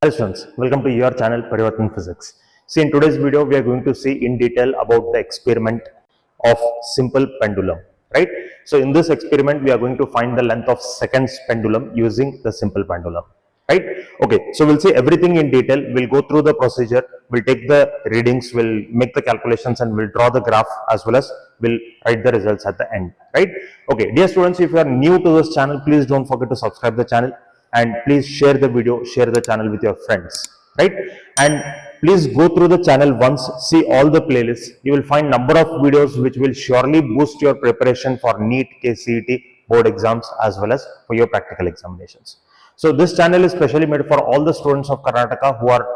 Hi students, welcome to your channel Parivartan Physics. See, in today's video we are going to see in detail about the experiment of simple pendulum, right? So in this experiment we are going to find the length of seconds pendulum using the simple pendulum, right? Okay, so we'll see everything in detail. We'll go through the procedure, we'll take the readings, we'll make the calculations, and we'll draw the graph, as well as we'll write the results at the end, right? Okay, dear students, if you are new to this channel, please don't forget to subscribe the channel, and please share the video, share the channel with your friends, right? And please go through the channel once, see all the playlists. You will find number of videos which will surely boost your preparation for NEET KCET board exams as well as for your practical examinations. So this channel is specially made for all the students of Karnataka who are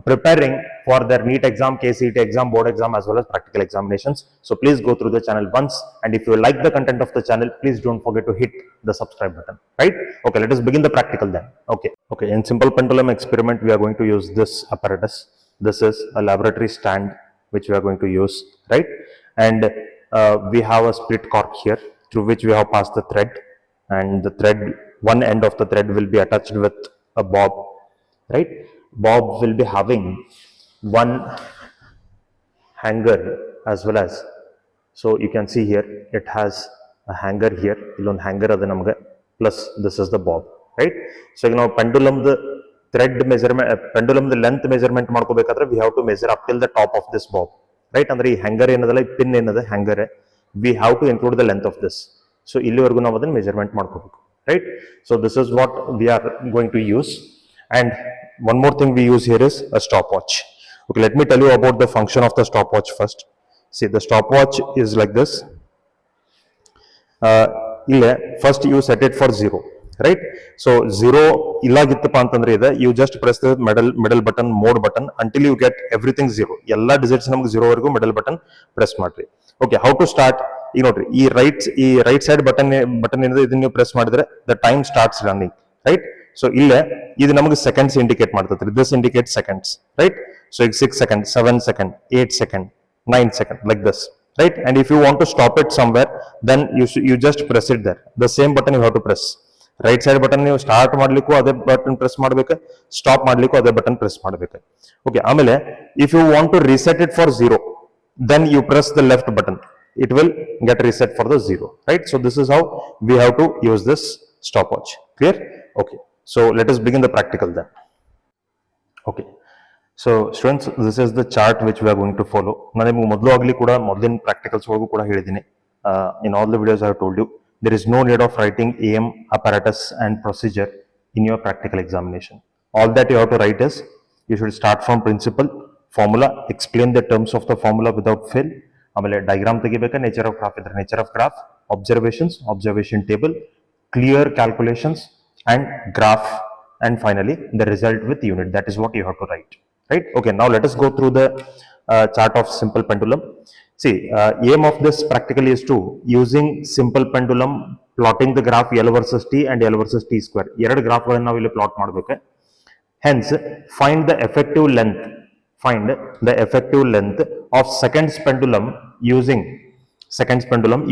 preparing for their NEET exam, KCET exam, board exam, as well as practical examinations. So please go through the channel once, and if you like the content of the channel, please don't forget to hit the subscribe button, right? Okay, let us begin the practical then. Okay, in simple pendulum experiment, we are going to use this apparatus. This is a laboratory stand which we are going to use, right? And we have a split cork here through which we have passed the thread, and the thread, one end of the thread will be attached with a bob, right? Bob will be having one hanger as well as, so you can see here it has a hanger here, illon hanger adu namaga, plus this is the bob, right? So now pendulum the thread measurement, pendulum the length measurement ಮಾಡ್ಕೋಬೇಕಾದ್ರೆ we have to measure up till the top of this bob, right? ಅಂದ್ರೆ ಈ hanger ಏನದಲ್ಲ, ಈ pin ಏನದ hanger, we have to include the length of this. So ಇಲ್ಲಿವರೆಗೂ ನಾವು ಅದನ್ನ measurement ಮಾಡ್ಕೋಬೇಕು, right? So this is what we are going to use. And one more thing we use here is a stopwatch. Okay, let me tell you about the function of the stopwatch first. See, the stopwatch is like this. First you set it for 0, right? So 0 illagittappa antandre ide, you just press the middle button, mode button, until you get everything 0. Ella digits namaga 0 vargu middle button press ಮಾಡ್ರಿ. Okay, how to start? You know, ಈ right side button ಏನಿದೆ ಇದನ್ನ ನೀವು press ಮಾಡಿದ್ರೆ the time starts running, right? So ಇಲ್ಲೇ ಇದು ನಮಗೆ seconds indicate ಮಾಡ್ತದೆ. This indicates seconds, right? So 6 seconds, 7 seconds, 8 seconds, 9 seconds, like this, right? And if you want to stop it somewhere, then you just press it there. The same button you have to press. Right side button ನೀವು start ಮಾಡ್ಲಿಕ್ಕೂ ಅದೇ button press ಮಾಡಬೇಕು, stop ಮಾಡ್ಲಿಕ್ಕೂ ಅದೇ button press ಮಾಡಬೇಕು. Okay, ಆಮೇಲೆ if you want to reset it for 0, then you press the left button. It will get reset for the 0, right? So this is how we have to use this stopwatch. Clear? Okay. So let us begin the practical then. Okay. So students, this is the chart which we are going to follow. ನಾನು ನಿಮಗೆ ಮೊದಲು ಆಗಲಿ ಕೂಡ ಮೊದಲಿನ practicals ಒಳಗೂ ಕೂಡ ಹೇಳಿದ್ದೀನಿ. In all the videos I have told you, there is no need of writing AM, apparatus and procedure in your practical examination. All that you have to write is, you should start from principle, formula, explain the terms of the formula without fail. ಆಮೇಲೆ diagram ತೆಗಿಬೇಕಾ, nature of graph ಇದ್ರೆ nature of graph, observations, observation table, clear calculations and graph, and finally the result with unit. That is what you have to write, right? Okay, now let us go through the chart of simple pendulum. See, aim of this practically is to, using simple pendulum, plotting the graph L versus T and L versus T square. ಎರಡು ಗ್ರಾಫ್ಗಳನ್ನು ನಾವು ಇಲ್ಲಿ plot ಮಾಡಬೇಕು. Hence, find the effective length of seconds pendulum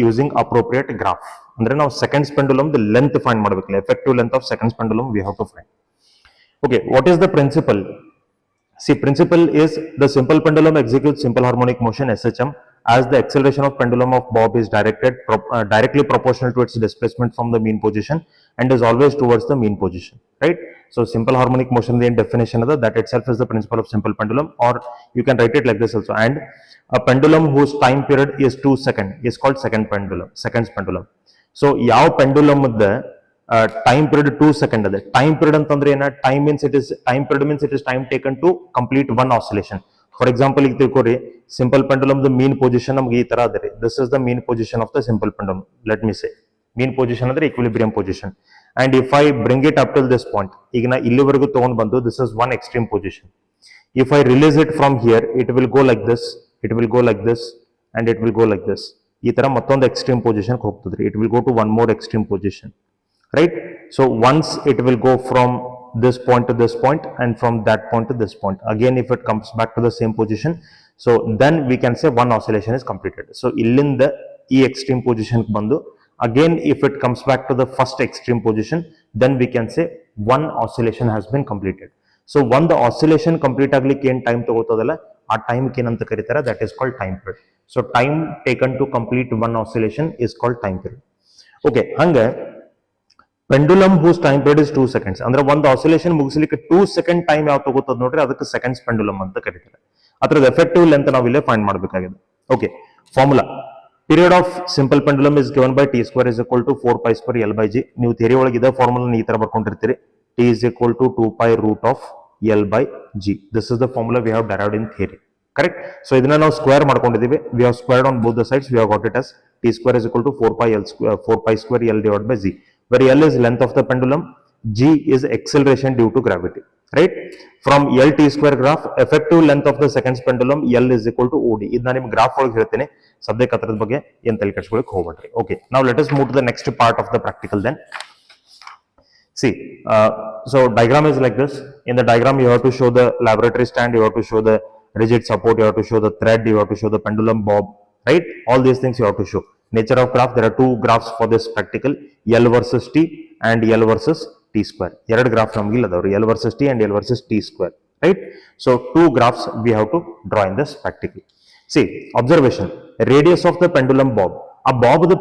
using appropriate graph. ಅಂದ್ರೆ ನಾವು seconds pendulum the length find ಮಾಡಬೇಕು. Effective length of seconds pendulum we have to find. Okay, what is the principle? See, principle is the simple pendulum executes simple harmonic motion SHM as the acceleration of pendulum of bob is directly proportional to its displacement from the mean position and is always towards the mean position, right? So simple harmonic motion, the definition of that itself is the principle of simple pendulum, or you can write it like this also. And a pendulum whose time period is 2 seconds is called seconds pendulum. So ಯಾವ pendulum the time period 2 seconds ಅದೇ. Time period ಅಂತಂದ್ರೆ ಏನ, time period means it is time taken to complete one oscillation. For example, ಈಗ ತಿಳ್ಕೊರಿ, simple pendulum the mean position ನಮಗೆ ಈ ತರ ಅದೇ. This is the mean position of the simple pendulum. Let me say, mean position ಅಂದ್ರೆ equilibrium position. And if I bring it up till this point, ಈಗ ನಾ ಇಲ್ಲಿವರೆಗೂ ತಗೊಂಡು ಬಂದು, this is one extreme position. If I release it from here, it will go like this, it will go like this, and it will go like this. ಈ ತರ ಮತ್ತೊಂದು extreme position ಹೋಗ್ತದ್ರಿ. It will go to one more extreme position, right? So once it will go from this point to this point, and from that point to this point. Again, if it comes back to the same position, so then we can say one oscillation is completed. So illinda e extreme position bandu, again if it comes back to the first extreme position, then we can say one oscillation has been completed. So ಒಂದು oscillation complete ಆಗ್ಲಿಕ್ಕೆ ಏನ್ time ತಗೋತದಲ್ಲ ಆ time ಏನಂತ ಕರೀತಾರೆ, that is called time period. So time taken to complete one oscillation is called time period. Okay, ಹಂಗ pendulum whose time period is 2 seconds. ಅಂದ್ರೆ ಒಂದು ಆಸಿಲೇಷನ್ ಮುಗಿಸ್ಲಿಕ್ಕೆ 2 second ಟೈಮ್ ಯಾವ ತಗೋತದ ನೋಡ್ರಿ, ಅದಕ್ಕೆ ಸೆಕೆಂಡ್ಸ್ ಪೆಂಡುಲಮ್ ಅಂತ ಕರೀತಾರೆ. ಅದ್ರದ್ದು ಎಫೆಕ್ಟಿವ್ ಲೆಂತ್ ನಾವು ಇಲ್ಲೇ ಫೈಂಡ್ ಮಾಡಬೇಕಾಗಿದೆ. Okay, formula period of simple pendulum is given by t square is equal to 4 pi square L by G. ನೀವು ಥಿಯರಿ ಒಳಗೆ ಇದೇ ಫಾರ್ಮುಲಾ ಈ ತರ ಬರ್ಕೊಂಡಿರ್ತೀರಿ, t is equal to 2 pi root of L by G. This is the formula we have derived in theory. Correct? So ಇದನ್ನ ನಾವು square ಮಾಡ್ಕೊಂಡಿದ್ದೀವಿ. We have squared on both the sides. We have got it as t square is equal to 4 pi square L divided by G, where L is length of the pendulum, G is acceleration due to gravity. Right? From L t square graph, effective length of the seconds pendulum L is equal to OD. ಇದನ್ನ ನಿಮ್ಗೆ graph ಒಳಗೆ ಹೇಳ್ತೇನೆ, ಸದ್ಯಕ್ಕೆ ಅದರ ಬಗ್ಗೆ ಏನ್ ತಲೆ ಕೆಡಿಸ್ಕೊಳ್ಳೋಕೆ ಹೋಗ್ಬೇಡ್ರಿ. Okay, now let us move to the next part of the practical then. See, so diagram is like this. In the diagram, you have to show the laboratory stand, you have to show the rigid support, you have to show the thread, you have to show the pendulum bob, right? All these things you have to show. Nature of graph, there are two graphs for this practical, L versus T and L versus T square. ಎರಡು graph ನಮಗೆ ಇಲ್ಲ ಅದಾವ್ರಿ, L versus T and L versus T square, right? So two graphs we have to draw in this practical. See, observation, radius of the pendulum bob. ಆ ಬಾಬ್ದ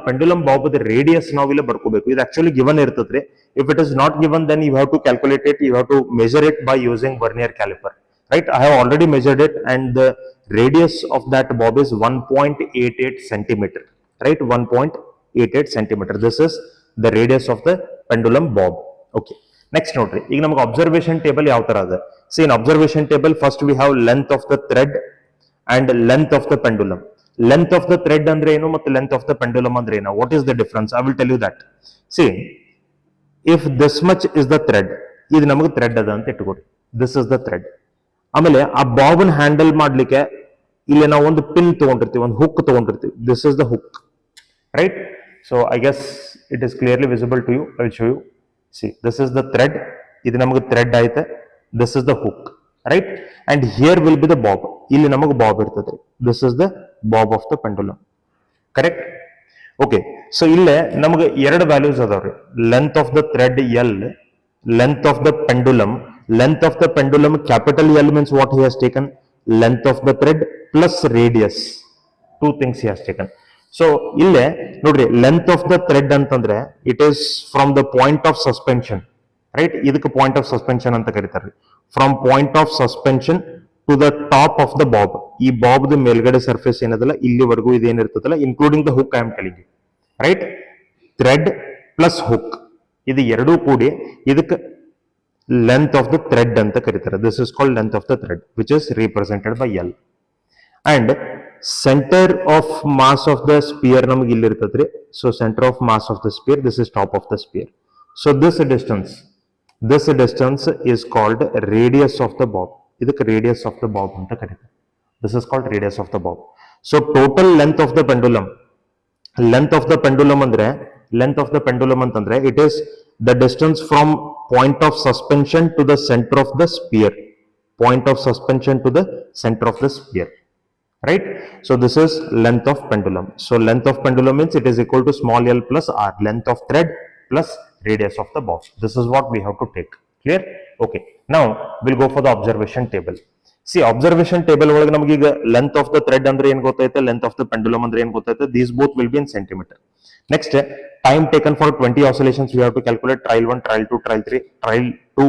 pendulum ಬಾಬ್ದ radius ನಾವು ಇಲ್ಲಿ ಬರ್ಕೋಬೇಕು. ಇದು actually given ಇರ್ತದ್ರಿ. If it is not given, then you have to calculate it, you have to measure it by using vernier calliper. Right? I have already measured it, and the radius of that bob is 1.88 centimeter. Right? 1.88 centimeter. This is the radius of the pendulum bob. Okay. Next note. ಈಗ ನಮಗೆ observation table ಯಾವ ತರ ಅದ? See, in observation table, first we have length of the thread and length of the pendulum. Length of the thread ಅಂದ್ರೆ ಏನು ಮತ್ತು length of the pendulum ಅಂದ್ರೆ ಏನು? What is the difference? I will tell you that. See, if this much is the thread, ಇದು ನಮಗೆ thread ಅದ ಅಂತ ಇಟ್ಕೊಡಿ. This is the thread. ಆಮೇಲೆ ಆ ಬಾಬನ್ ಹ್ಯಾಂಡಲ್ ಮಾಡ್ಲಿಕ್ಕೆ ಇಲ್ಲಿ ನಾವು ಒಂದು ಪಿನ್ ತಗೊಂಡಿರ್ತೀವಿ, ಒಂದು ಹುಕ್ ತಗೊಂಡಿರ್ತೀವಿ. This is the hook, right? So I guess it is clearly visible to you. I will show you. See, this is the thread. ಇದು ನಮಗೆ ಥ್ರೆಡ್ ಆಯ್ತು. This is the hook, right? And here will be the bob. ಇಲ್ಲಿ ನಮಗೆ bob ಇರ್ತದೆ. This is the bob of the pendulum, correct? Okay, so ಇಲ್ಲೇ ನಮಗೆ ಎರಡು values ಅದಾವ್ರಿ. Length of the thread L, length of the pendulum. Length of the pendulum, capital L means what he has taken? Length of the thread plus radius. Two things he has taken. So ille nodri, length of the thread antandre it is from the point of suspension, right? Idukku point of suspension anta karitare. From point of suspension to the top of the bob. Ee bob the melgade surface enadalla illivargu ide ಏನು ಇರ್ತದಲ್ಲ, including the hook I am telling you, right? Thread plus hook. ಇದು ಎರಡೂ ಕೂಡಿ ಇದಕ್ಕೆ length of the thread ಅಂತ ಕರೀತಾರೆ. This is called length of the thread, which is represented by L. And centre of mass of the sphere ನಮಗೆ ಇಲ್ಲಿ ಇರ್ತದ್ರಿ. So centre of mass of the sphere, this is top of the sphere. So this distance is called radius of the bob. ಇದಕ್ಕೆ radius of the bob ಅಂತ ಕರೀತಾರೆ. This is called radius of the bob. So total length of the pendulum, length of the pendulum ಅಂದ್ರೆ length of the pendulum ಅಂತಂದ್ರೆ it is the distance from point of suspension to the center of the sphere. Point of suspension to the center of the sphere, right? So this is length of pendulum. So length of pendulum means it is equal to small l plus r, length of thread plus radius of the bob. This is what we have to take. Clear? Okay, now we'll go for the observation table. See, observation table ಒಳಗೆ ನಮಗೆ ಈಗ length of the thread ಅಂದ್ರೆ ಏನು ಗೊತ್ತೈತೆ, length of the pendulum ಅಂದ್ರೆ ಏನು ಗೊತ್ತೈತೆ. These both will be in centimeter. Next, time taken for 20 oscillations we have to calculate. Trial 1, trial 2, trial 3. Trial 2,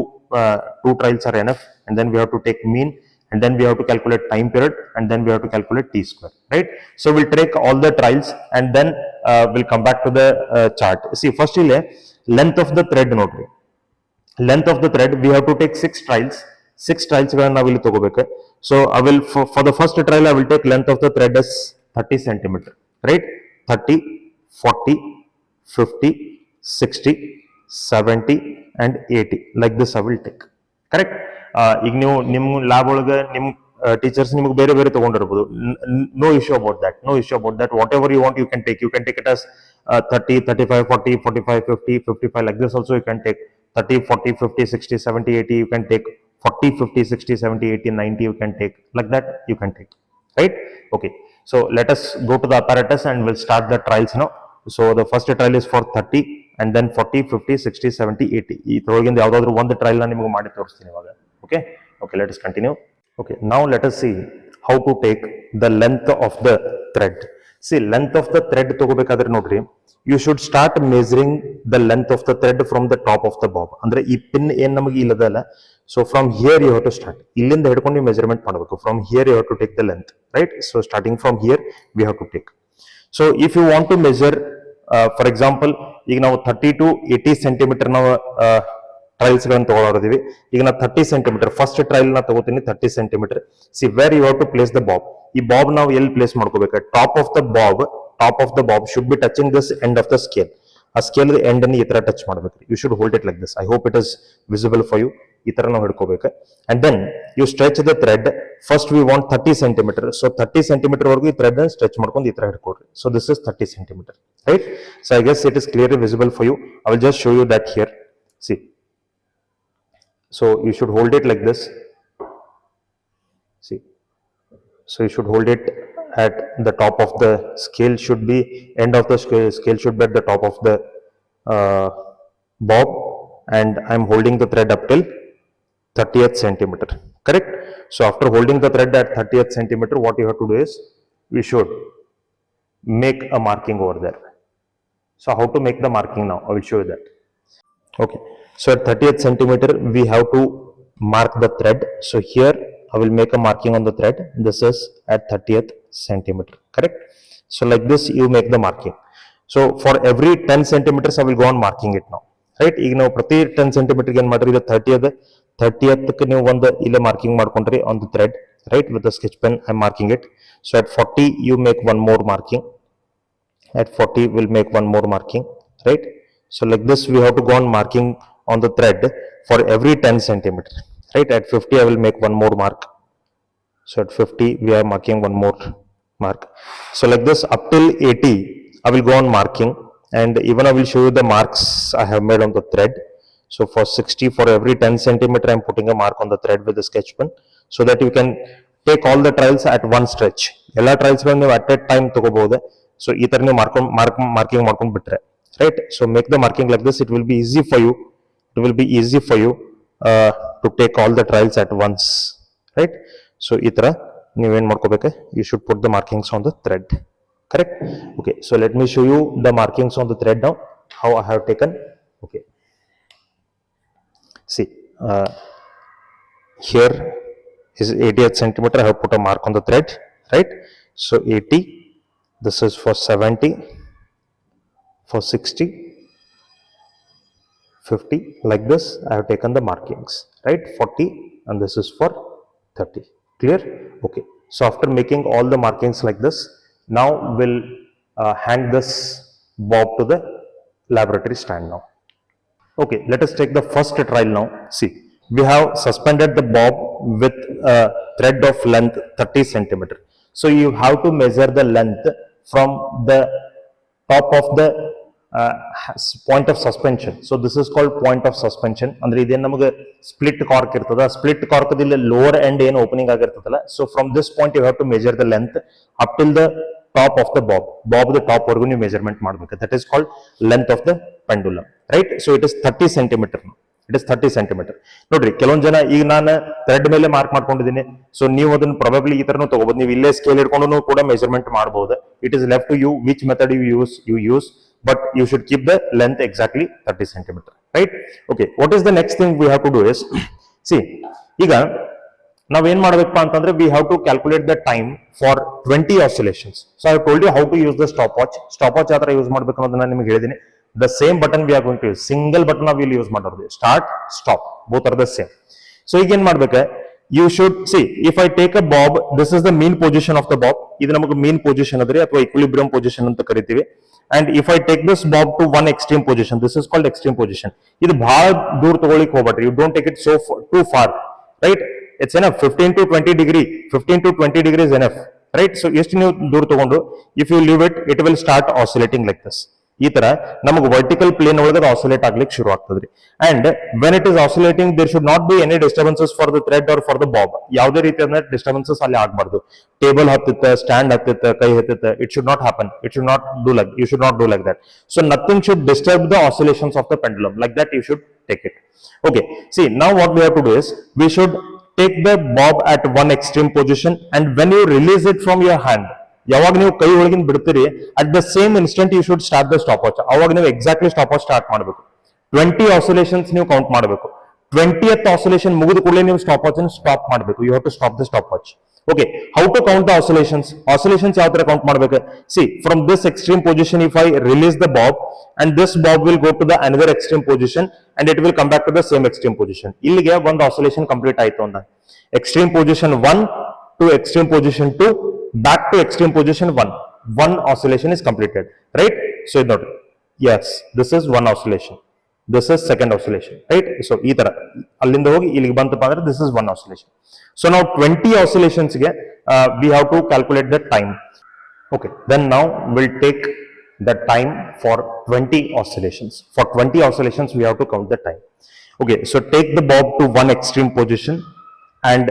2 trials are enough, and then we have to take mean, and then we have to calculate time period, and then we have to calculate t square, right? So we'll take all the trials and then we'll come back to the chart. See, first ಇಲ್ಲಿ length of the thread ನೋಡ್ರಿ. Length of the thread we have to take 6 trials. 6 trials ಗಳನ್ನ ನಾವು ಇಲ್ಲಿ ತಗೋಬೇಕು. So I will for the first trial I will take length of the thread as 30 centimeter, right? 30, 40, 50, 60, 70 and 80, like this I will take. Correct? ಈಗ ನೀವು ನಿಮ್ಮ lab ಒಳಗೆ ನಿಮ್ಮ teachers ನಿಮಗೆ ಬೇರೆ ಬೇರೆ ತಗೊಂಡಿರ್ಬೋದು. No issue about that. Whatever you want you can take it as 30, 35, 40, 45, 50, 55, like this also you can take 30, 40, 50, 60, 70, 80, you can take 40, 50, 60, 70, 80, 90, you can take, like that you can take, right? Okay, so let us go to the apparatus and we'll start the trials now. So the first trial is for 30, and then 40, 50, 60, 70, 80. ಈ ತರೊಳಗಿಂದ ಯಾವುದಾದ್ರೂ ಒಂದು trial ನಾನು ನಿಮಗೆ ಮಾಡಿ ತೋರಿಸ್ತೀನಿ ಇವಾಗ. Okay okay, let us continue. Okay, now let us see how to take the length of the thread. See, length of the thread ತಗೋಬೇಕಾದ್ರೆ ನೋಡ್ರಿ, you should start measuring the length of the thread from the top of the bob. ಅಂದ್ರೆ ಈ pin ಏನ್ ನಮಗೆ ಇಲ್ಲದಲ್ಲ, so from here you have to start. ಇಲ್ಲಿಂದ ಹಿಡ್ಕೊಂಡು ನೀವು measurement ಮಾಡಬೇಕು. From here you have to take the length, right? So starting from here we have to take. So if you want to measure, for example, ಈಗ ನಾವು 30 to 80 centimetre ನಾವು trials ಗಳನ್ನು ತಗೊಳ್ಳೋದಿವಿ. ಈಗ ನಾ 30 ಸೆಂಟಿಮೀಟರ್ ಫಸ್ಟ್ ಟ್ರಯಲ್ ನ ತಗೋತೀನಿ, 30 centimetre. See where you have to place the bob. ಈ bob ನಾವು ಎಲ್ಲಿ ಪ್ಲೇಸ್ ಮಾಡ್ಕೋಬೇಕು? Top of the bob should be touching this end of the scale. ಆ ಸ್ಕೇಲ್ ಎಂಡ್ ಅನ್ನು ಈ ತರ ಟಚ್ ಮಾಡ್ಬೇಕು. You should hold it like this. I hope it is visible for you. ಈ ತರ ನಾವು ಹಿಡ್ಕೋಬೇಕು. And then you stretch the thread. First we want 30 centimetre. So 30 centimetre ವರೆಗೂ ಈ ಥ್ರೆಡ್ ಅನ್ನು ಸ್ಟ್ರೆಚ್ ಮಾಡ್ಕೊಂಡು ಈ ತರ ಹಿಡ್ಕೊಳ್ರಿ. So this is 30 centimetre, right? So I guess it is clearly visible for you. I will just show you that here. See, so you should hold it like this. See, so you should hold it at the top of the scale, should be end of the scale should be at the top of the bob, and I am holding the thread up till 30th centimeter, correct? So after holding the thread at 30th centimeter, what you have to do is we should make a marking over there. So how to make the marking now? I will show you that. Okay, so at 30th centimeter we have to mark the thread. So here I will make a marking on the thread. This is at 30th centimeter, correct? So like this you make the marking. So for every 10 centimeters I will go on marking it now, right? ಈಗ ನಾವು ಪ್ರತಿ 10 centimeter ಏನು ಮಾಡ್ರಿ, ಇದು 30th ನೀವು ಒಂದು ಇಲ್ಲೇ marking ಮಾಡ್ಕೊಂಡ್ರಿ on the thread, right? With the sketch pen I am marking it. So at 40 you make one more marking. At 40 we'll make one more marking, right? So like this we have to go on marking on the thread for every 10 centimeter, right? At 50 I will make one more mark. So at 50 we are marking one more mark. So like this up till 80 I will go on marking, and even I will show you the marks I have made on the thread. So for 60, for every 10 centimeter I am putting a mark on the thread with the sketch pen, so that you can take all the trials at one stretch. Ella trials ಗಳನ್ನು ನೀವು at a time ತಗೋಬಹುದು. So ಈ ತರ ನೀವು marking ಮಾಡ್ಕೊಂಡು ಬಿಟ್ರೆ, right? So make the marking like this. It will be easy for you. It will be easy for you to take all the trials at once, right? So ಈ ತರ ನೀವು ಏನು ಮಾಡ್ಕೋಬೇಕು? You should put the markings on the thread, correct? Okay, so let me show you the markings on the thread now, how I have taken. Okay, see, here is 80th centimeter. I have put a mark on the thread, right? So 80, this is for 70, for 60, 50, like this I have taken the markings, right? 40, and this is for 30. Clear? Okay, so after making all the markings like this, now we'll hang this bob to the laboratory stand now. Okay, let us take the first trial now. See, we have suspended the bob with a thread of length 30 centimeter. So you have to measure the length from the top of the point of suspension. So this is called point of suspension. ಅಂದ್ರೆ ಇದೇನು ನಮಗೆ split cork ಇರ್ತದ, split cork ದಲ್ಲಿ lower end ಏನು opening ಆಗಿರ್ತದಲ್ಲ, so from this point you have to measure the length up till the top of the bob the top ವರೆಗೂ ನೀವು measurement ಮಾಡಬೇಕು. That is called length of the pendulum, right? So it is 30 centimetre. It is 30 centimetre. ನೋಡ್ರಿ, ಕೆಲವೊಂದು ಜನ ಈಗ ನಾನು thread ಮೇಲೆ mark ಮಾಡ್ಕೊಂಡಿದ್ದೀನಿ. ಸೊ ನೀವು ಅದನ್ನ ಪ್ರಾಬಬ್ಲಿ ಈ ತರನು ತಗೋಬಹುದು. ನೀವು ಇಲ್ಲೇ ಸ್ಕೇಲ್ ಹಿಡ್ಕೊಂಡು ಕೂಡ ಮೆಜರ್ಮೆಂಟ್ ಮಾಡಬಹುದು. It is left to you which method you use, but you should keep the length exactly 30 centimeter, right? Okay, what is the next thing we have to do is, see, ಈಗ ನಾವ್ ಏನ್ ಮಾಡ್ಬೇಕಪ್ಪ ಅಂತಂದ್ರೆ we have to calculate the time for 20 oscillations. So I have told you how to use the stopwatch. Stopwatch ಯಾವ ತರ use ಮಾಡ್ಬೇಕು ಅನ್ನೋದನ್ನ ನಿಮಗೆ ಹೇಳಿದ್ದೀನಿ. The same button we are going to use, single button ನಾವು ಇಲ್ಲಿ ಯೂಸ್ ಮಾಡೋದು. Start, stop, both are the same. So ಈಗ ಏನ್ ಮಾಡ್ಬೇಕು? You should see, if I take a bob, this is the mean position of the bob. ಇದು ನಮಗೆ mean position ಅದ್ರಿ ಅಥವಾ equilibrium position ಅಂತ ಕರಿತೀವಿ. And if I take this bob to one extreme position, this is called extreme position. ಇದು ಬಹಳ ದೂರ ತಗೊಳ್ಳಿಕ್ಕೆ ಹೋಗ್ಬೇಡ್ರಿ. You don't take it so too far, right? It's enough. 15 to 20 degree, 15 to 20 degrees enough, right? So ಎಷ್ಟು ನೀವು ದೂರ ತಗೊಂಡು, if you leave it, it will start oscillating like this. ಈ ತರ ನಮಗೆ ವರ್ಟಿಕಲ್ ಪ್ಲೇನ್ ಒಳಗೆ ಅದು ಆಸಿಲೇಟ್ ಆಗ್ಲಿಕ್ಕೆ ಶುರು ಆಗ್ತದ್ರಿ. And when it is oscillating there should not be any disturbances for the thread or for the bob. ಯಾವುದೇ ರೀತಿಯಾದ ಡಿಸ್ಟರ್ಬೆನ್ಸಸ್ ಅಲ್ಲಿ ಆಗಬಾರ್ದು. ಟೇಬಲ್ ಹತ್ತಿತ್ತ, ಸ್ಟ್ಯಾಂಡ್ ಹತ್ತಿತ್ತ, ಕೈ ಹತ್ತಿತ್ತ, it should not happen. It should not do like, you should not do like that. So nothing should disturb the oscillations of the pendulum. Like that you should take it. Okay, see now what we have to do is we should take the bob at one extreme position, and when you release it from your hand, ಯಾವಾಗ ನೀವು ಕೈ ಒಳಗಿನ ಬಿಡ್ತೀರಿ at the same instant you should start the stopwatch. ಅವಾಗ ನೀವು exactly ಸ್ಟಾಪ್ವಾಚ್ start ಮಾಡಬೇಕು. 20 oscillations ನೀವು count ಮಾಡಬೇಕು. 20th ಆಸಿಲೇಷನ್ ಮುಗಿದ ಕೂಡಲೇ ನೀವು ಸ್ಟಾಪ್ವಾಚ್ ಅನ್ನು ಸ್ಟಾಪ್ ಮಾಡಬೇಕು. You have to stop the stopwatch. Okay, how to count the oscillations? Oscillations ಯಾವ ತರ ಕೌಂಟ್ ಮಾಡಬೇಕು? See, from this extreme position if I release the bob, and this bob will go to the another extreme position and it will come back to the same extreme position. ಇಲ್ಲಿಗೆ ಒಂದು oscillation complete ಆಯ್ತು ಅಂತ. Extreme position 1 to extreme position 2, back to extreme position 1. One oscillation is completed, right? So ಇದು ನೋಡಿ, yes, this is one oscillation. This is second oscillation, right? So ಈ ತರ ಅಲ್ಲಿಂದ ಹೋಗಿ ಇಲ್ಲಿಗೆ ಬಂತಪ್ಪ ಅಂದ್ರೆ this is one oscillation. So now 20 oscillations ಗೆ we have to calculate the time. Okay, then now we'll take the time for 20 oscillations. For 20 oscillations we have to count the time. Okay, so take the bob to one extreme position, and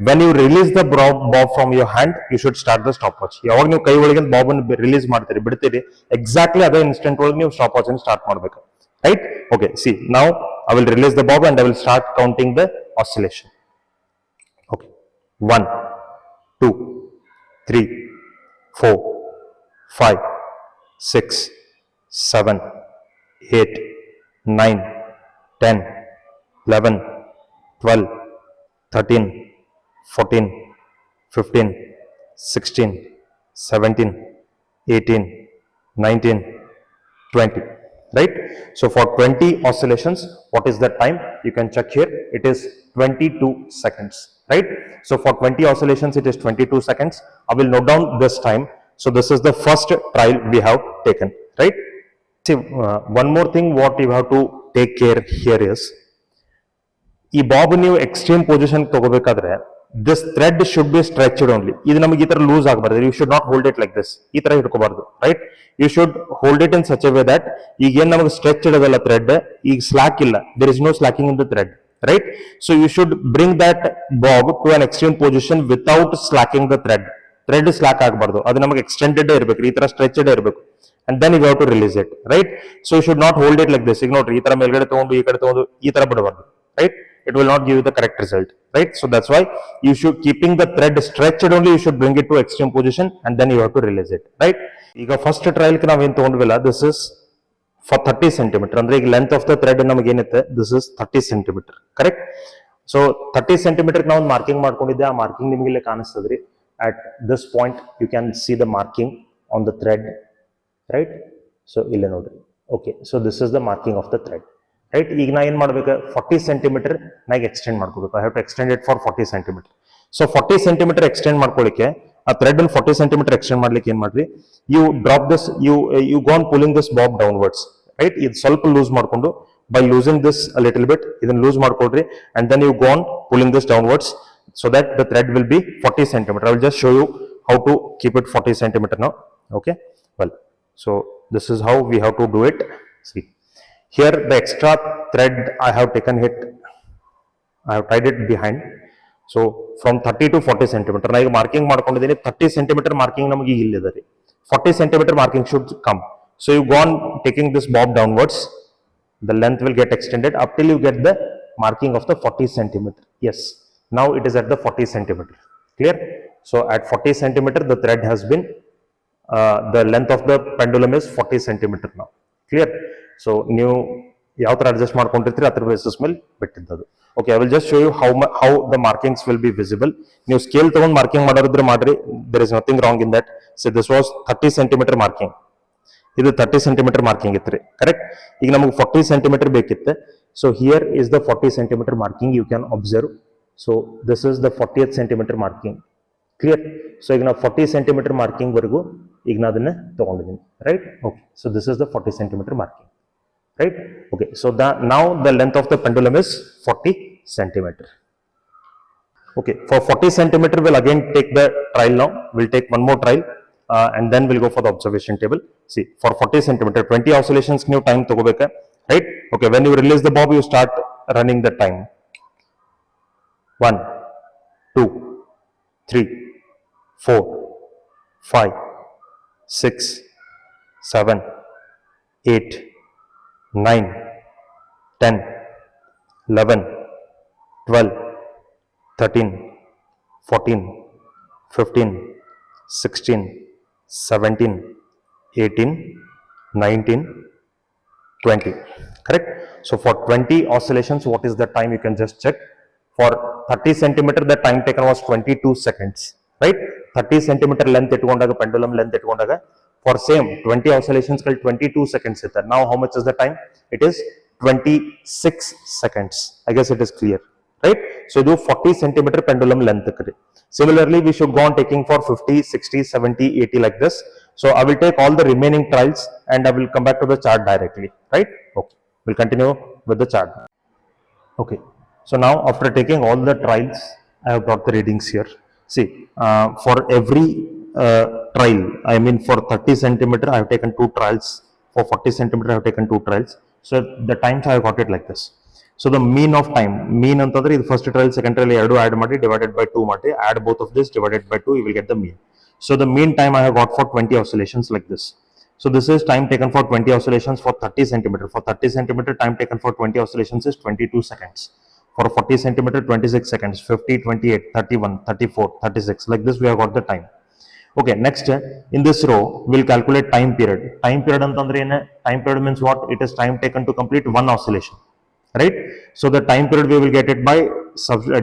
when you release the bob from your hand, you should start the stopwatch. ಯಾವಾಗ ನೀವು ಕೈ ಒಳಗಿನ Bob ಅನ್ನು release ಮಾಡ್ತೀರಿ, ಬಿಡ್ತೀರಿ, exactly ಅದೇ instant ಒಳಗೆ ನೀವು ಸ್ಟಾಪ್ವಾಚ್ ಅನ್ನು ಸ್ಟಾರ್ಟ್ ಮಾಡಬೇಕು. Right? Okay, see, now I will release the bob and I will start counting the oscillation. Okay, 1, 2, 3, 4, 5, 6, 7, 8, 9, 10, 11, 12, 13, 14, 15, 16, 17, 18, 19, 20. Right? So for 20 oscillations, what is the time? You can check here. It is 22 seconds. Right? So for 20 oscillations, it is 22 seconds. I will note down this time. So this is the first trial we have taken. Right? See, one more thing what you have to take care here is, ಈ Bob ನೀವು extreme position ತಗೋಬೇಕಾದ್ರೆ this thread should be stretched only. ಇದು ನಮಗೆ ಈ ತರ loose ಆಗಬಾರ್ದು. You should not hold it like this. ಈ ತರ ಹಿಡ್ಕೋಬಾರ್ದು. Right? You should hold it in such a way that ಈಗ ಏನ್ ನಮಗೆ ಸ್ಟ್ರೆಚ್ ಇಡೋದಲ್ಲ ಥ್ರೆಡ್, ಈಗ ಸ್ಲಾಕ್ ಇಲ್ಲ. There is no slacking in the thread. Right? So you should bring that bob to an extreme position without slacking the thread. Thread slack ಆಗಬಾರ್ದು. ಅದು ನಮಗೆ extended ಇರಬೇಕು, ಈ ತರ ಸ್ಟ್ರೆಚ್ಡ್ ಇರಬೇಕು. And then you have to release it. Right? So you should not hold it like this. ಈಗ ನೋಡ್ರಿ, ಈ ತರ ಮೇಲ್ಗಡೆ ತಗೊಂಡು ಈ ಕಡೆ ತಗೊಂಡು ಈ ತರ ಬಿಡಬಾರ್ದು. Right? It will not give you the correct result, right? So that's why you should, keeping the thread stretched only, you should bring it to extreme position and then you have to release it, right? ಈಗ first trial ಗೆ ನಾವೇನ್ ತಗೊಂಡ್ವಿಲ್ಲ, this is for 30 cm. ಅಂದ್ರೆ ಈಗ length of the thread ನಮಗೆ ಏನಿದೆ, this is 30 cm, correct? So 30 cm ನಾವು ಒಂದು marking ಮಾಡ್ಕೊಂಡಿದ್ದೆ. ಆ ಮಾರ್ಕಿಂಗ್ ನಿಮಗೆ ಇಲ್ಲಿ ಕಾಣಿಸ್ತದ್ರಿ. At this point you can see the marking on the thread, right? So ಇಲ್ಲಿ ನೋಡ್ರಿ. Okay, so this is the marking of the thread. Right? ಈಗ ನಾ ಏನ್ ಮಾಡ್ಬೇಕು, 40 ಸೆಂಟಿಮೀಟರ್ ನಾಗ ಎಕ್ಸ್ಟೆಂಡ್ ಮಾಡ್ಕೋಬೇಕು. I have to extend it for 40 centimetre. So 40 centimetre extend ಮಾಡ್ಕೊಳ್ಳಿಕ್ಕೆ, ಆ ಥ್ರೆಡ್ ಅನ್ನು 40 ಸೆಂಟಿಮೀಟರ್ ಎಕ್ಸ್ಟೆಂಡ್ ಮಾಡ್ಲಿಕ್ಕೆ ಏನ್ ಮಾಡ್ರಿ, you drop this, you go on pulling this bob downwards. Right? ಇದು ಸ್ವಲ್ಪ ಲೂಸ್ ಮಾಡ್ಕೊಂಡು, by loosing this little bit, ಇದನ್ನ ಲೂಸ್ ಮಾಡ್ಕೊಳ್ರಿ, and then you go on pulling this downwards so that the thread will be 40 centimeter. I will just show you how to keep it 40 centimeter now. Okay, well, so this is how we have to do it. See, here the extra thread I have taken it, I have tied it behind. So from 30 to 40 centimeter na ಈಗ marking ಮಾಡ್ಕೊಂಡಿದ್ದೀನಿ. 30 centimeter marking ನಮಗೆ ಇಲ್ಲಿ ಇದೆ ರೀ. 40 centimeter marking should come. So you go on taking this bob downwards, the length will get extended up till you get the marking of the 40 centimeter. Yes, now it is at the 40 centimeter. Clear? So at 40 centimeter the thread has been, the length of the pendulum is 40 centimeter now. Clear? So ನೀವು ಯಾವ ತರ adjust ಮಾಡ್ಕೊಂಡಿರ್ತೀರಿ ಅದ್ರ basis ಮೇಲೆ ಬಿಟ್ಟಿದ್ದದು. Okay, I will just show you how the markings will be visible. ನೀವು scale ತಗೊಂಡು marking ಮಾಡೋರಿದ್ರೆ ಮಾಡ್ರಿ, there is nothing wrong in that. So this was 30 centimetre marking. ಇದು 30 ಸೆಂಟಿಮೀಟರ್ ಮಾರ್ಕಿಂಗ್ ಇತ್ತು ರೀ, ಕರೆಕ್ಟ್? ಈಗ ನಮಗೆ 40 ಸೆಂಟಿಮೀಟರ್ ಬೇಕಿತ್ತು. So here is the 40 centimetre marking, you can observe. So this is the 40th centimetre marking. Clear? So ಈಗ ನಾವು 40 centimetre marking ವರೆಗೂ ಈಗ ನಾ ಅದನ್ನ ತಗೊಂಡಿದ್ದೀನಿ, right? Okay, so this is the 40 centimetre marking. Right? Okay, so now the length of the pendulum is 40 centimeter. Okay, for 40 centimeter we'll again take the trial now. We'll take one more trial. and then we'll go for the observation table. See, for 40 centimeter, 20 oscillations new time tagobeka, right? Okay, when you release the bob, you start running the time. 1, 2, 3, 4, 5, 6, 7, 8, 9, 10, 11, 12, 13, 14, 15, 16, 17, 18, 19, 20. Correct? So for 20 oscillations, what is the time? You can just check. For 30 centimeter, the time taken was 22 seconds. Right? 30 centimeter length ettukondaga, pendulum length ettukondaga, for same 20 oscillations, 22 seconds. Now, how much is the time? It is 26 seconds. I guess it is clear. Right? So, do 40 centimeter pendulum length. Similarly, we should go on taking for 50, 60, 70, 80 like this. So, I will take all the remaining trials and I will come back to the chart directly. Right? Okay. We'll continue with the chart. Okay. So, now after taking all the trials, I have got the readings here. See, for every trial, I mean for 30 centimeter, I have taken 2 trials. For 40 centimeter, I have taken 2 trials. So, the times I have got it like this. So, the mean of time, mean antadre the first trial, second trial, add mati divided by 2 mati, add both of this divided by 2, you will get the mean. So, the mean time I have got for 20 oscillations like this. So, this is time taken for 20 oscillations for 30 centimeter. For 30 centimeter, time taken for 20 oscillations is 22 seconds. For 40 centimeter, 26 seconds, 50, 28, 31, 34, 36. Like this, we have got the time. Okay, next, in this row, we'll calculate time period. Time period time period means what? It is time taken to complete one oscillation. Right? So, the time period we will get it by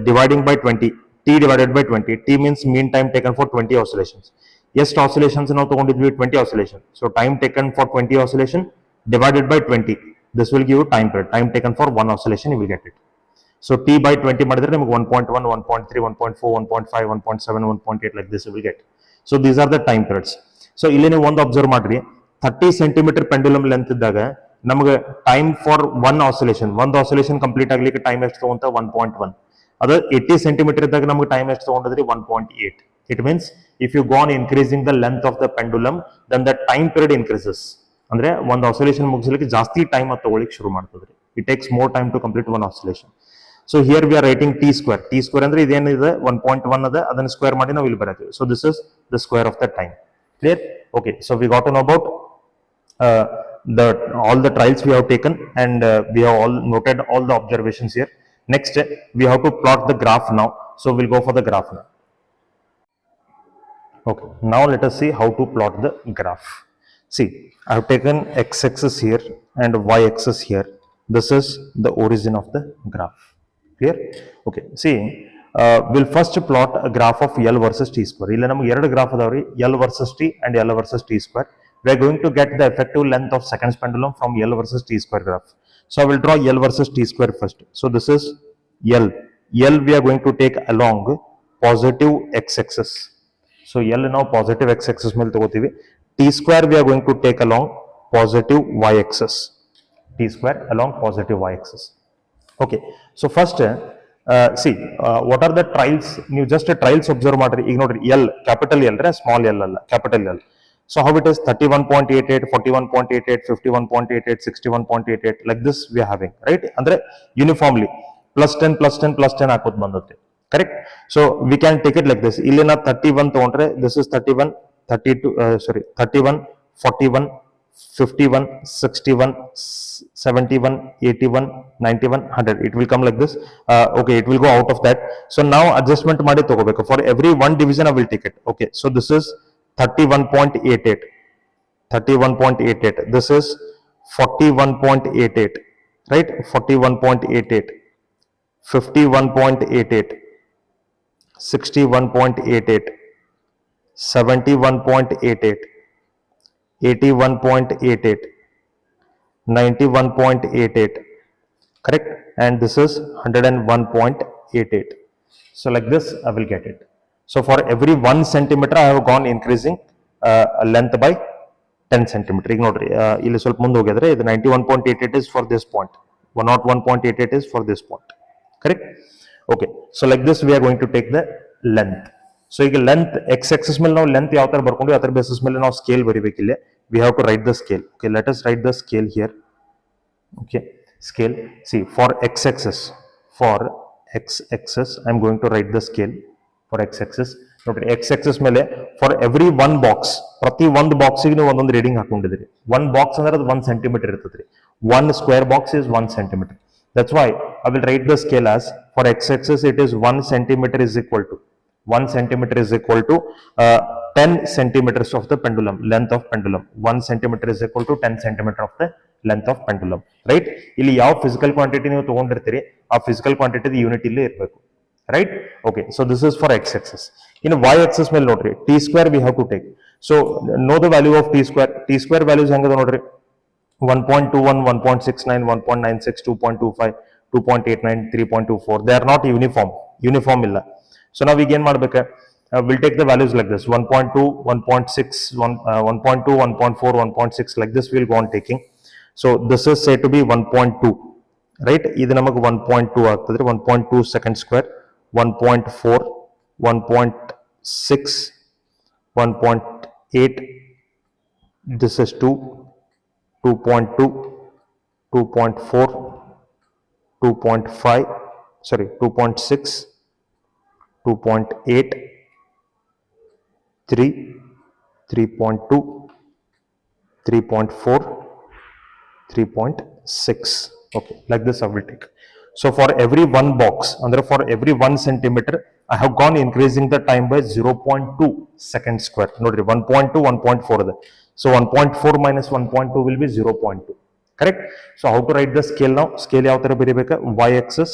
dividing by 20. T divided by 20. T means mean time taken for 20 oscillations. Yes, oscillations now 20 oscillations. So, time taken for 20 oscillation divided by 20. This will give you time period. Time taken for one oscillation, you will get it. So, T by 20 ಮಾಡಿದ್ರೆ ನಿಮಗೆ 1.1, 1.3, 1.4, 1.5, 1.7, 1.8 like this you will get. So, these are the time periods. So, ಇಲ್ಲಿ ನೀವು ಒಂದು observe ಮಾಡ್ರಿ, 30 centimeter pendulum length ಇದ್ದಾಗ ನಮಗೆ time for one oscillation complete ಆಗ್ಲಿಕ್ಕೆ time ಎಷ್ಟು ತಗೊಂತ 1.1. ಅದು 80 centimeter ಇದ್ದಾಗ ನಮಗೆ ಟೈಮ್ ಎಷ್ಟು ತಗೊಂಡ್ರಿ 1.8. It means if you go on increasing the length of the pendulum, then the time period increases. ಅಂದ್ರೆ ಒಂದು ಆಸಿಲೇಷನ್ ಮುಗಿಸಲಿಕ್ಕೆ ಜಾಸ್ತಿ ಟೈಮ್ ತಗೊಳ್ಳಿಕ್ಕೆ ಶುರು ಮಾಡ್ತದ್ರಿ. It takes more time to complete one oscillation. So, here we are writing T square. T square ಅಂದ್ರೆ ಇದೇನಿದೆ 1.1 ಅದ, ಅದನ್ನ square ಮಾಡಿ ನಾವು ಇಲ್ಲಿ ಬರೀತೀವಿ. So, this is the square of the time. Clear? Okay. So, we got to know about all the trials we have taken, and we have all noted all the observations here. Next, we have to plot the graph now. So, we'll go for the graph now. Okay. Now, let us see how to plot the graph. See, I have taken x-axis here and y-axis here. This is the origin of the graph. Clear? Okay. See, we'll first plot a graph of L versus T square. Illa namu eradu graph adavri, L versus T and L versus T square. We are going to get the effective length of seconds pendulum from L versus T square graph. So, I will draw L versus T square first. So, this is L. L we are going to take along positive x-axis. So, L now positive x-axis ಮೇಲೆ ತಗೋತೀವಿ. T square we are going to take along positive y-axis. T square along positive y-axis. Okay. So, first see what are the trials? You just trials observe ಮಾಡ್ರಿ. ಈಗ ನೋಡ್ರಿ L, capital L, small L ಅಲ್ಲ, capital L. So, how it is 31.88, 41.88, 51.88, 61.88 like this we are having, right? Andre uniformly plus 10 plus 10 plus 10 ಹಾಕೋತ ಬಂದತ್ತೆ. Correct? So, we can take it like this. ಇಲ್ಲಿ ನಾ 31 ತಗೊಂಡ್ರೆ this is 31, 32, 31, 41, 51, 61, 71, 81, 91, 100. It will come like this. Okay, it will go out of that. So, now adjustment ಮಾಡಿ ತಗೋಬೇಕು. For every one division I will take it. Okay, so this is 31.88. 31.88. This is 41.88. Right? 41.88. 51.88. 61.88. 71.88. 81.88. 91.88. Correct? And this is 101.88. So, like this I will get it. So, for every 1 centimeter I have gone increasing length by 10 centimeter. ಈಗ ನೋಡ್ರಿ ಇಲ್ಲಿ ಸ್ವಲ್ಪ ಮುಂದೆ ಹೋಗಿದ್ರೆ ಇದು 91.88 is for this point, 101.88 is for this point. Correct? Okay. So, like this we are going to take the length. So ಈಗ length X Axis ಮೇಲೆ ನಾವು ಲೆಂತ್ ಯಾವ ತರ ಬರ್ಕೊಂಡು ಅದರ ಬೇಸಿಸ್ ಮೇಲೆ ನಾವು ಸ್ಕೇಲ್ ಬರಿಬೇಕಿಲ್ಲ. We have to write the scale. Okay, let us write the scale here. Okay, scale. See, for x-axis, I'm going to write the scale for x-axis. Okay, x-axis ಮೇಲೆ for every one box, ಪ್ರತಿ ಒಂದು ಬಾಕ್ಸಿಗೆ ನೀವು ಒಂದೊಂದು reading ಹಾಕೊಂಡಿದ್ರಿ. One box ಅಂದ್ರೆ ಅದು 1 centimeter ಇರ್ತದ್ರಿ. One square box is 1 centimeter. That's why I will write the scale as for x-axis it is 1 centimeter is equal to 10 centimeters of the pendulum, length of pendulum. 1 centimeter is equal to 10 centimeter of the length of pendulum, right? ಇಲ್ಲಿ ಯಾವ physical quantity ನೀವು ತಗೊಂಡಿರ್ತೀರಿ ಆ physical quantity unit ಇಲ್ಲಿ ಇರಬೇಕು, right? Okay, so this is for x axis. In y axis ಮೇಲೆ ನೋಡ್ರಿ t square we have to take. So know the value of t square. T square values ಹೆಂಗದ ನೋಡ್ರಿ 1.21, 1.69, 1.96, 2.25, 2.89, 3.24. They are not uniform ಇಲ್ಲ. So now we gain ಮಾಡಬೇಕು. We'll take the values like this 1.2, 1.6, 1.2, 1.4, 1.6 like this we'll go on taking. So this is say to be 1.2, right? Idu namagu 1.2 agtadre 1.2 second square, 1.4, 1.6, 1.8, this is 2, 2.2, 2.4, 2.5, sorry 2.6, 2.8, 3, 3.2, 3.4, 3.6. Okay, like this I will take. So for every one box, and for every 1 centimeter, I have gone increasing the time by 0.2 second square. Nodri 1.2, 1.4. So 1.4 minus 1.2 will be 0.2. Correct? So how to write the scale now? Scale yav tara beribeka? Y-axis.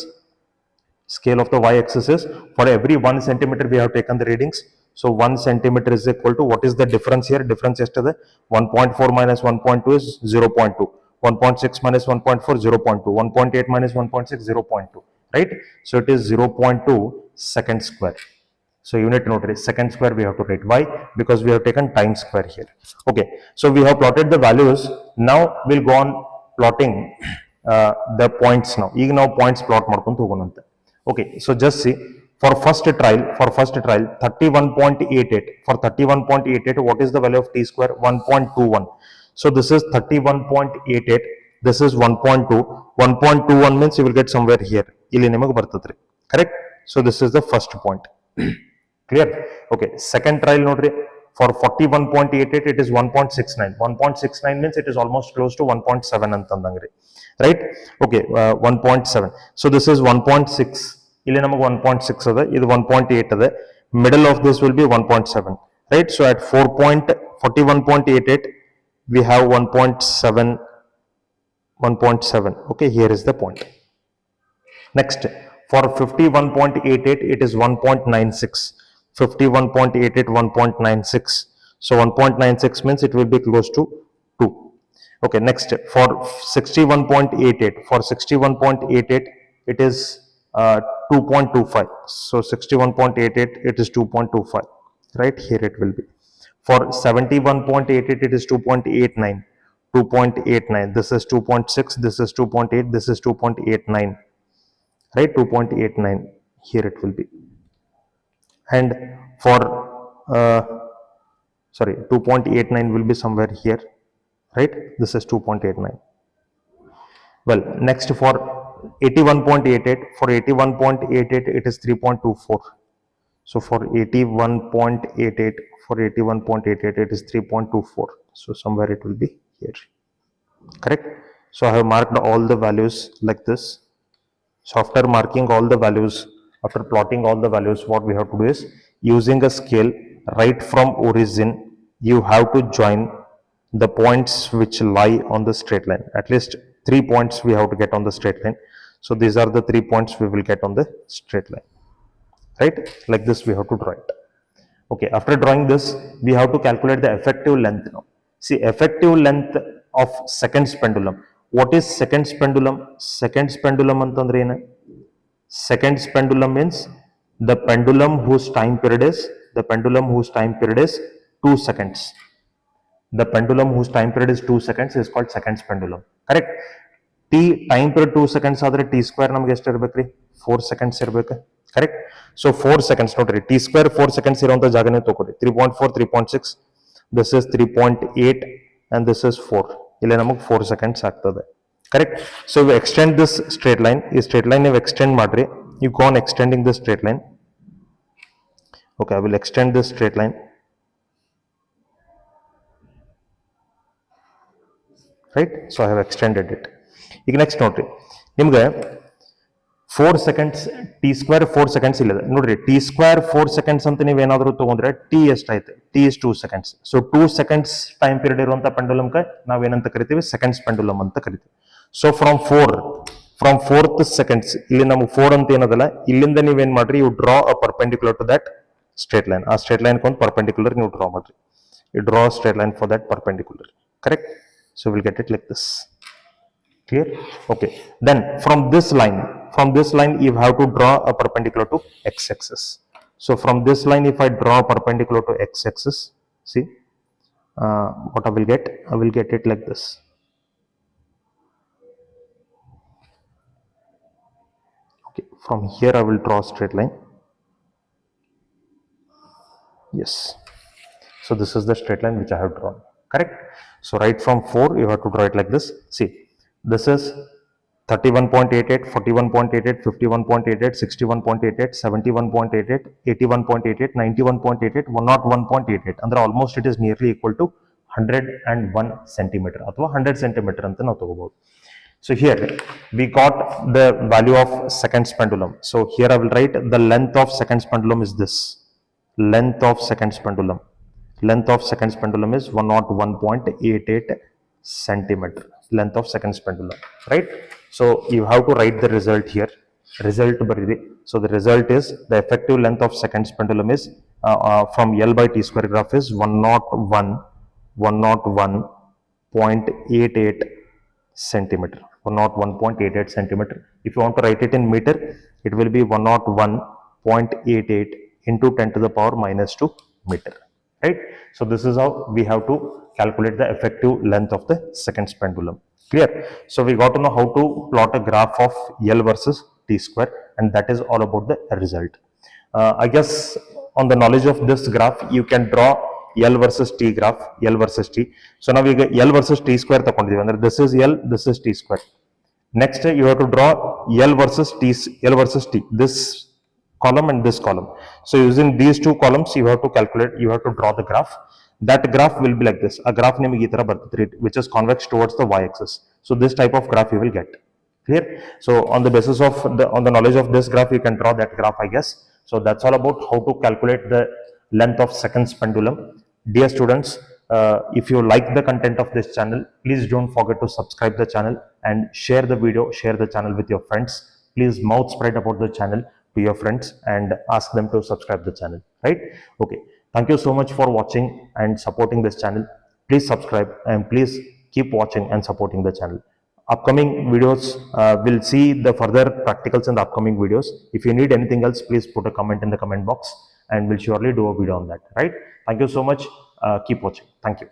Scale of the y-axis is for every 1 centimeter we have taken the readings. So 1 centimeter is equal to, what is the difference here? Difference yesterday 1.4 minus 1.2 is 0.2. 1.6 minus 1.4, 0.2. 1.8 minus 1.6, 0.2. Right? So it is 0.2 second square. So unit note second square we have to write. Why? Because we have taken time square here. Okay. So we have plotted the values. Now we'll go on plotting the points now. Even now points plot ಮಾಡ್ಕೊಂತ ಹೋಗೋಣಂತೆ. Okay. So just see. For first trial, 31.88. For 31.88, what is the value of t square? 1.21. So this is 31.88. This is 1.2. 1.21 means you will get somewhere here. Illi nimagu bartatri. Correct? So this is the first point. Clear? Okay. Second trial nodri. For 41.88, it is 1.69. 1.69 means it is almost close to 1.7 antandangri. Right? Okay. 1.7. So this is 1.6. ಇಲ್ಲಿ ನಮಗೆ 1.6 ಅದ, ಇದು 1.8 ಅದ, middle of this will be 1.7, right? So at 41.88 we have 1.7. Okay, here is the point. Next, for 51.88 it is 1.96. 51.88, 1.96. So 1.96 means it will be close to 2. Okay, next for 61.88. For 61.88 it is 2.25. So 61.88 it is 2.25, right? Here it will be. For 71.88 it is 2.89. 2.89. This is 2.6. This is 2.8. This is 2.89. Right? 2.89. Here it will be. And for 2.89 will be somewhere here. Right? This is 2.89. Well, next for 81.88. For 81.88 it is 3.24. So for 81.88 it is 3.24. So somewhere it will be here. Correct? So I have marked all the values like this. So after marking all the values, after plotting all the values, what we have to do is, using a scale right from origin, you have to join the points which lie on the straight line. At least 3 points we have to get on the straight line. So these are the 3 points we will get on the straight line. Right? Like this we have to draw it. Okay, after drawing this, we have to calculate the effective length now. See, effective length of seconds pendulum. What is seconds pendulum? Seconds pendulum antandre ena? Seconds pendulum means the pendulum whose time period is 2 seconds. The pendulum whose time period is 2 seconds is called seconds pendulum. Correct? T time period 2 seconds ಆದರೆ t square ನಮಗೆ ಎಷ್ಟು ಇರಬೇಕ್ರಿ? 4 seconds ಇರಬೇಕು. correct? So 4 seconds ನೋಡ್ರಿ t square 4 seconds ಇರುವಂತ ಜಾಗನೇ ತಗೋರಿ 3.4 3.6 this is 3.8 and this is 4 ಇಲ್ಲಿ ನಮಗೆ 4 seconds ಆಗ್ತದೆ, correct? So we extend this straight line, ಈ straight line ನೀವು extend ಮಾಡ್ರಿ, you go on extending this straight line. Okay, I will extend this straight line, right? So I have extended it. ಈಗ next ನೋಡ್ರಿ ನಿಮ್ಗೆ 4 seconds t square 4 seconds ಇಲ್ಲ ನೋಡ್ರಿ t square 4 seconds ಅಂತ ನೀವು ಏನಾದರೂ ತಗೊಂಡ್ರೆ t ಎಷ್ಟಾಯ್ತು, t is 2 seconds. So 2 seconds time period ಇರುವಂತ ಪೆಂಡುಲಮ್ಗೆ ನಾವೇನಂತ ಕರಿತೀವಿ, ಸೆಕೆಂಡ್ಸ್ ಪೆಂಡುಲಮ್ ಅಂತ ಕರಿತೀವಿ. ಸೊ ಫ್ರಮ್ 4th seconds ಇಲ್ಲಿ ನಮಗೆ 4 ಅಂತ ಏನದಲ್ಲ, ಇಲ್ಲಿಂದ ನೀವೇನ್ ಮಾಡ್ರಿ, you draw a perpendicular to that straight line. ಆ ಸ್ಟ್ರೇಟ್ ಲೈನ್ ಕೊಂದು ಪರ್ಪೆಂಡಿಕ್ಯುಲರ್ ನೀವು ಡ್ರಾ ಮಾಡ್ರಿ, you draw straight line for that perpendicular, correct? So will get it like this. Clear? Okay. Then from this line you have to draw a perpendicular to x-axis. So from this line, if I draw a perpendicular to x-axis, see what I will get? I will get it like this. Okay. From here I will draw a straight line. Yes. So this is the straight line which I have drawn. Correct? So right from 4 you have to draw it like this. See. This is 31.88, 41.88, 51.88, 61.88, 71.88, 81.88, 91.88, 101.88. Andre almost it is nearly equal to 101 centimeter ಅಥವಾ 100 centimeter ಅಂತ ನಾವು ತಗೋಬಹುದು. So here we got the value of seconds pendulum. So here I will write the length of seconds pendulum is this. Length of seconds pendulum. Length of seconds pendulum is 101.88 centimeter. Length of seconds pendulum, right? So you have to write the result here. Result baridi. So the result is the effective length of seconds pendulum is from L by T square graph is 101.88 centimeter. 101.88 centimeter. If you want to write it in meter, it will be 101.88 into 10 to the power minus 2 meter, right? So this is how we have to calculate the effective length of the seconds pendulum. Clear? So we got to know how to plot a graph of L versus T square, and that is all about the result. I guess on the knowledge of this graph, you can draw L versus T graph, L versus T. So now we get L versus T square. This is L, this is T square. Next, you have to draw L versus T, this column and this column. So using these two columns, you have to draw the graph. That graph will be like this. A graph name which is convex towards the y-axis. So this type of graph you will get. Clear? So on the basis of on the knowledge of this graph, you can draw that graph, I guess. So that's all about how to calculate the length of seconds pendulum. Dear students, if you like the content of this channel, please don't forget to subscribe the channel and share the video, share the channel with your friends. Please mouth spread about the channel to your friends and ask them to subscribe the channel, right? Okay. Thank you so much for watching and supporting this channel. Please subscribe and please keep watching and supporting the channel. Upcoming videos, we'll see the further practicals in the upcoming videos. If you need anything else, please put a comment in the comment box and we'll surely do a video on that, right? Thank you so much. Keep watching. Thank you.